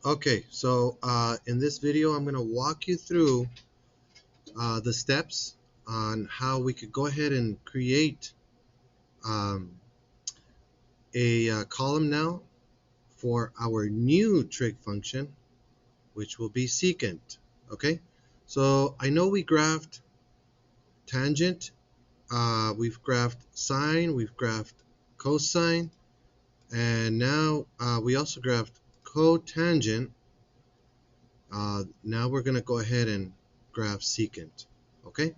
Okay, so in this video, I'm going to walk you through the steps on how we could go ahead and create um, a column now for our new trig function, which will be secant. Okay, so I know we graphed tangent, we've graphed sine, we've graphed cosine, and now we also graphed cotangent. Now we're going to go ahead and graph secant. Okay.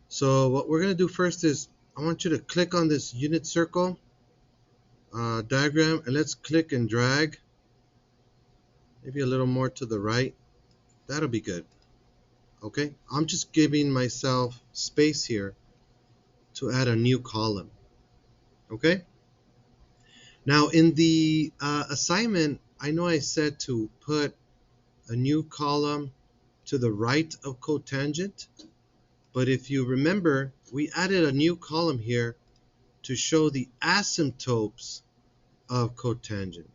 So what we're going to do first is I want you to click on this unit circle diagram, and let's click and drag maybe a little more to the right. That'll be good. Okay, I'm just giving myself space here to add a new column. Okay, now in the assignment, I know I said to put a new column to the right of cotangent, but if you remember, we added a new column here to show the asymptotes of cotangent.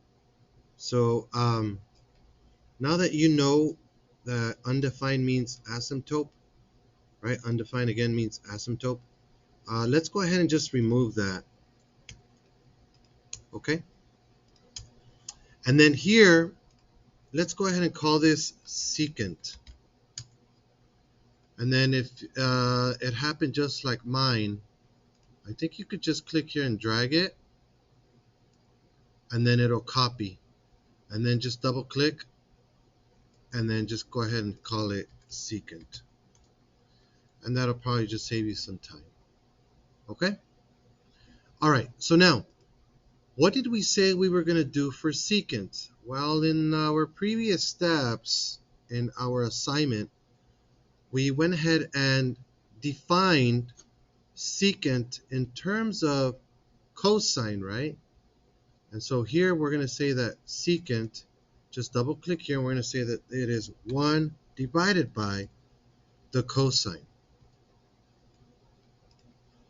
So now that you know that undefined means asymptote, right? Undefined again means asymptote. Let's go ahead and just remove that. Okay. And then here, let's go ahead and call this secant. And then if it happened just like mine, I think you could just click here and drag it, and then it'll copy. And then just double click, and then just go ahead and call it secant. And that'll probably just save you some time. Okay? All right, so now, what did we say we were going to do for secant? Well, in our previous steps in our assignment, we went ahead and defined secant in terms of cosine, right? And so here we're going to say that secant, just double click here, and we're going to say that it is 1 divided by the cosine.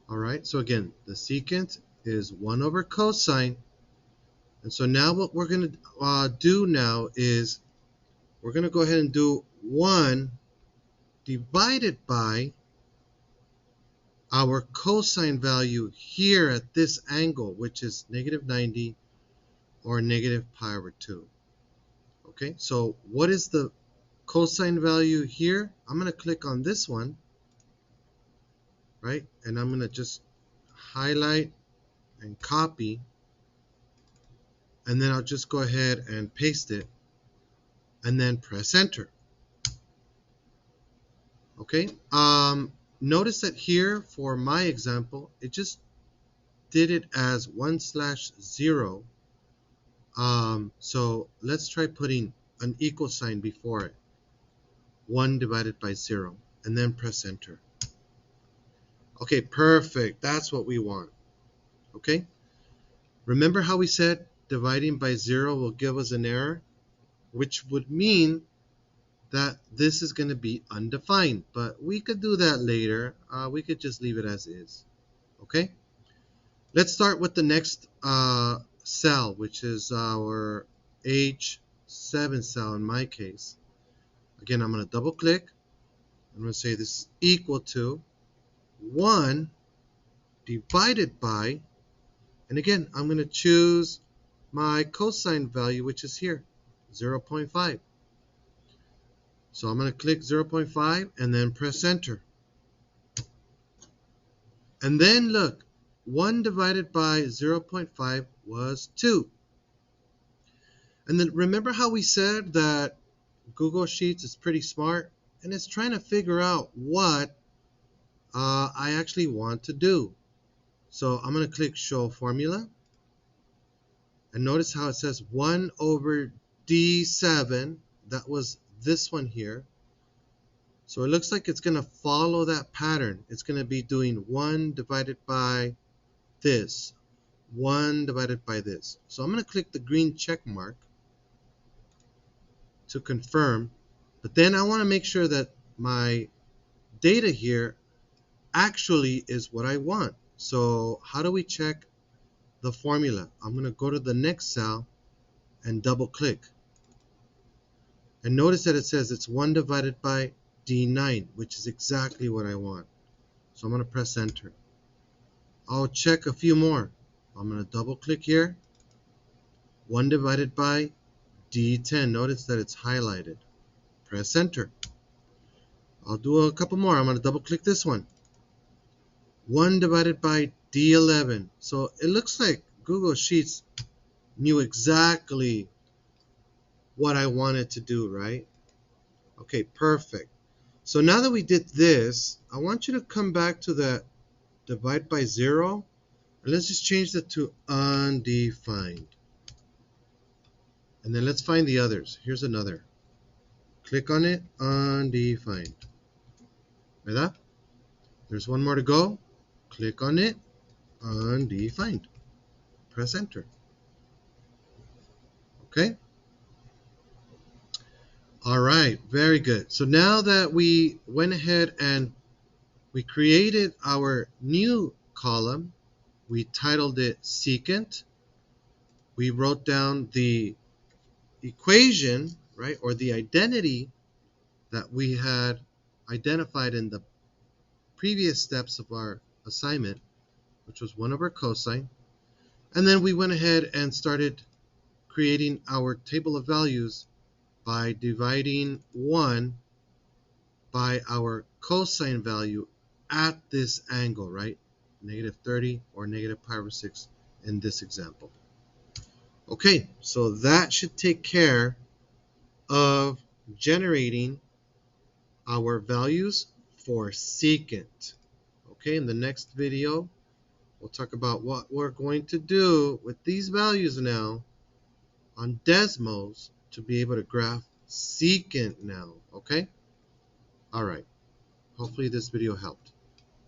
All right, so again, the secant is 1 over cosine. And so now what we're going to do now is we're going to go ahead and do 1 divided by our cosine value here at this angle, which is negative 90 or negative pi over 2. Okay, so what is the cosine value here? I'm going to click on this one, right? And I'm going to just highlight and copy, and then I'll just go ahead and paste it, and then press enter. Okay, notice that here for my example, it just did it as 1/0. So let's try putting an equal sign before it. 1 divided by 0, and then press enter. Okay, perfect. That's what we want. Okay, remember how we said dividing by 0 will give us an error, which would mean that this is going to be undefined, but we could do that later. We could just leave it as is. Okay, let's start with the next cell, which is our H7 cell in my case. Again, I'm going to double click. I'm going to say this is equal to 1 divided by, and again, I'm going to choose my cosine value, which is here, 0.5. So I'm going to click 0.5 and then press enter. And then look, 1 divided by 0.5 was 2. And then remember how we said that Google Sheets is pretty smart, and it's trying to figure out what I actually want to do. So I'm going to click show formula, and notice how it says 1 over D7. That was this one here. So it looks like it's going to follow that pattern. It's going to be doing 1 divided by this, 1 divided by this. So I'm going to click the green check mark to confirm, but then I want to make sure that my data here actually is what I want. So how do we check the formula? I'm going to go to the next cell and double click. And notice that it says it's 1 divided by D9, which is exactly what I want. So I'm going to press enter. I'll check a few more. I'm going to double click here. 1 divided by D10. Notice that it's highlighted. Press enter. I'll do a couple more. I'm going to double click this one. 1 divided by D11. So it looks like Google Sheets knew exactly what I wanted to do, right? Okay, perfect. So now that we did this, I want you to come back to the divide by 0, and let's just change that to undefined. And then let's find the others. Here's another. Click on it, undefined. ¿Verdad? There's one more to go. Click on it, undefined. Press enter. Okay? All right, very good. So now that we went ahead and we created our new column, we titled it secant. We wrote down the equation, right, or the identity that we had identified in the previous steps of our assignment, which was 1 over cosine. And then we went ahead and started creating our table of values by dividing 1 by our cosine value at this angle, right? -30 or -pi/6 in this example. Okay, so that should take care of generating our values for secant. Okay, in the next video, we'll talk about what we're going to do with these values now on Desmos to be able to graph secant now. Okay? All right. Hopefully this video helped.